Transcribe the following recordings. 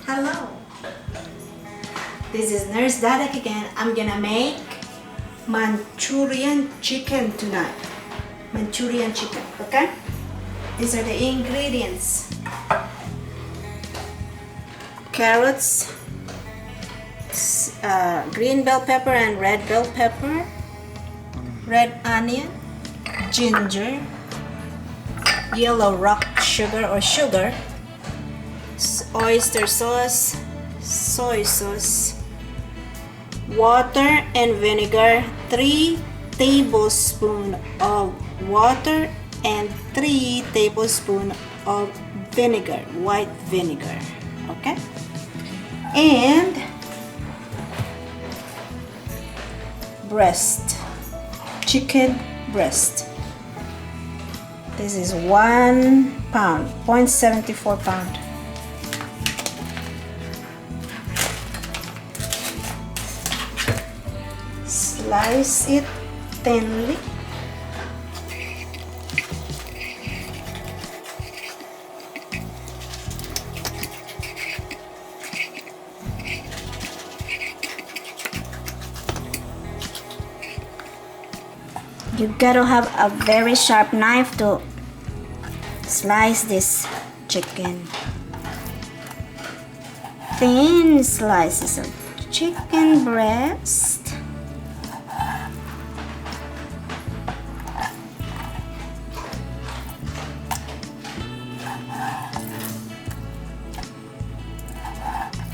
Hello, this is Nurse Dadak again. I'm gonna make Manchurian chicken tonight. Manchurian chicken, okay? These are the ingredients: carrots, green bell pepper and red bell pepper, red onion, ginger, yellow rock sugar or sugar, oyster sauce, soy sauce, water and vinegar, 3 tablespoons of water and 3 tablespoons of vinegar, white vinegar, okay? And breast, chicken breast. This is 1 pound, 0.74 pound. Slice it thinly. You gotta have a very sharp knife to slice this chicken. Thin slices of chicken breast.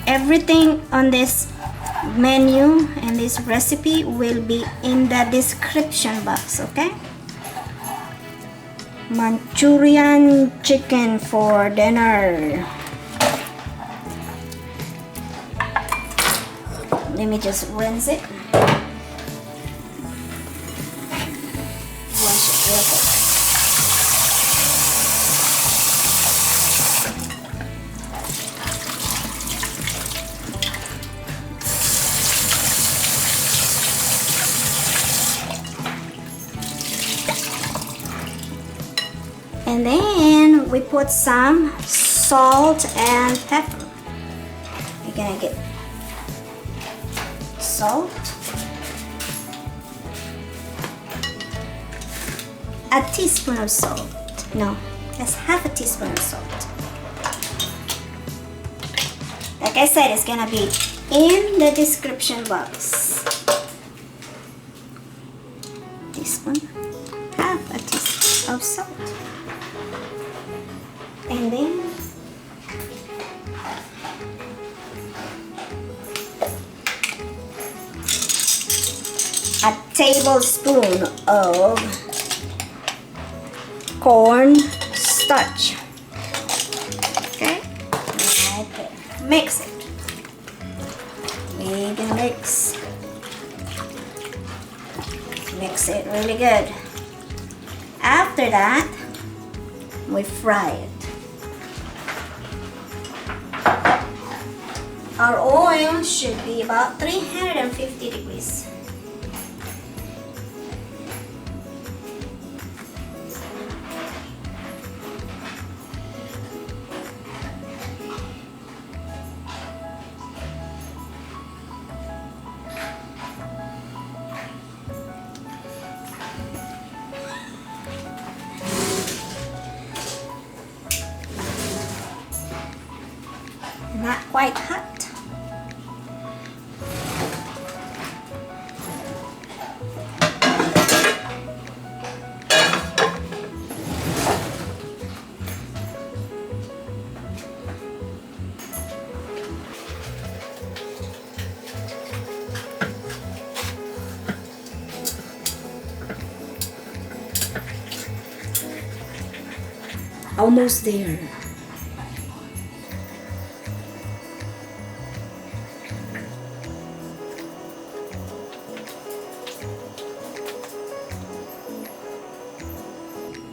Everything on this menu and this recipe will be in the description box, okay? Manchurian chicken for dinner. Let me just rinse it. Wash it real quick. And then we put some salt and pepper. You're gonna get salt, a teaspoon of salt. No, that's half a teaspoon of salt. Like I said, it's gonna be in the description box. Teaspoon, half a teaspoon of salt. And then a tablespoon of corn starch. Okay, right there. Mix it. We're gonna mix it really good. After that, we fry it. Our oil should be about 350 degrees. Not quite hot. Almost there.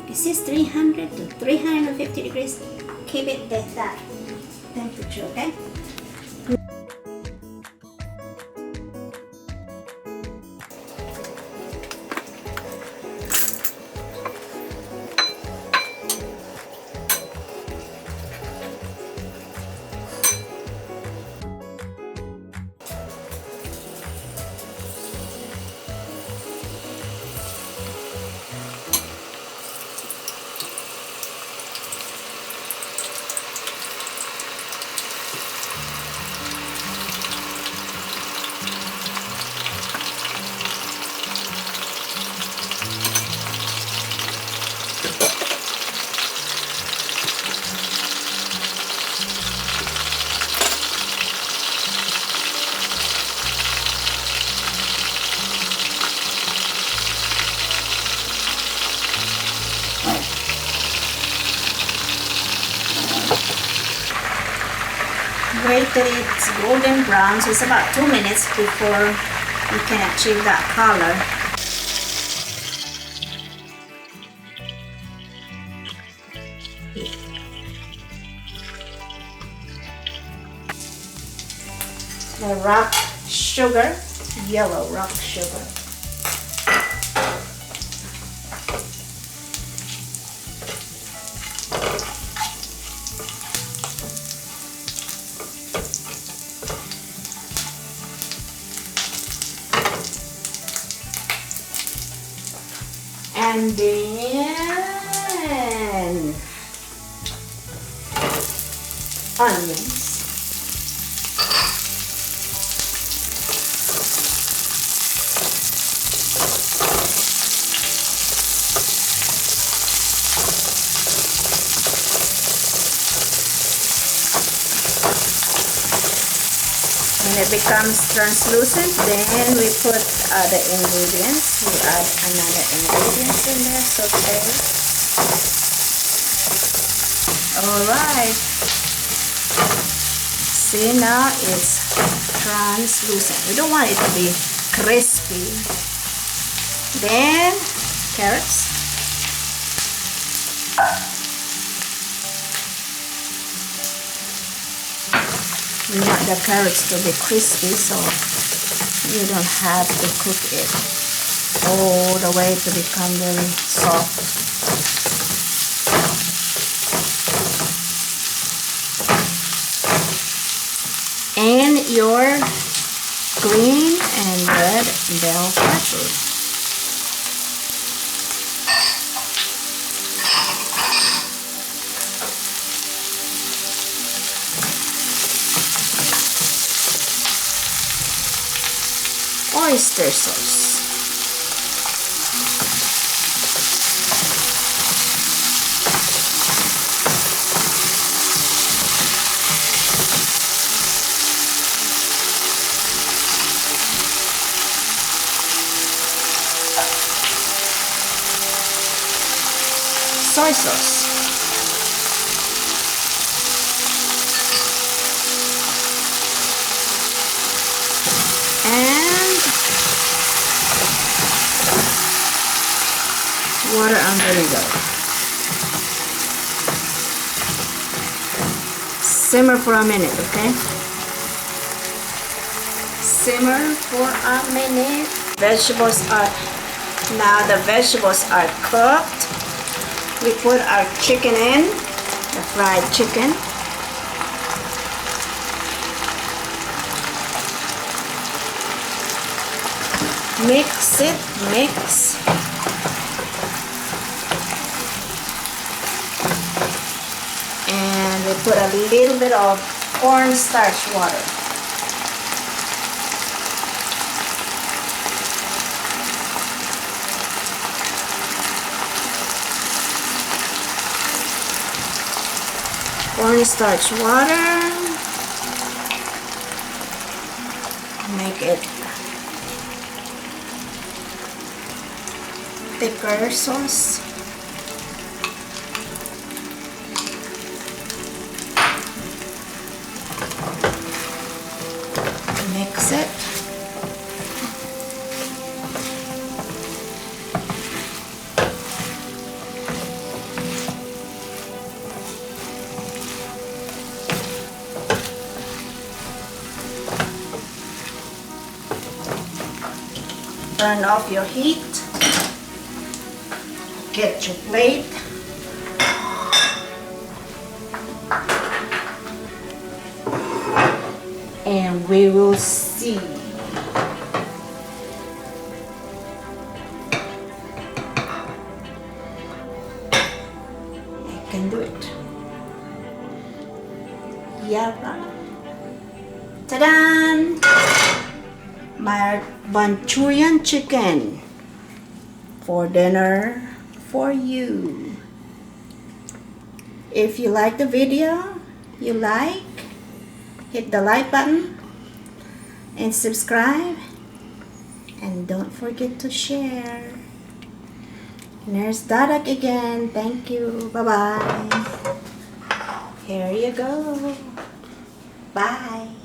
This is 300 to 350 degrees. Keep it at that temperature, okay? wait till it's golden brown, so it's about 2 minutes before you can achieve that color. The rock sugar, yellow rock sugar. And then onions. When it becomes translucent, then we put other ingredients. We add another ingredients in there, saute. Alright. See, now it's translucent. We don't want it to be crispy. Then carrots. We want the carrots to be crispy, so you don't have to cook it all the way to become very soft. And your green and red bell pepper. Oyster sauce. Soy sauce. And water and vinegar. Simmer for a minute, okay? Simmer for a minute. Now the vegetables are cooked. We put our chicken in, the fried chicken. Mix it, mix. And we put a little bit of cornstarch water. Cornstarch water. Make it thicker sauce. Mix it. Turn off your heat. Get your plate. And we will see. I can do it. Yeah. Ta-da! My Manchurian chicken for dinner for you. If you like the video, hit the like button and subscribe, and don't forget to share. Nurse Dadak again. Thank you. Bye bye. Here you go. Bye.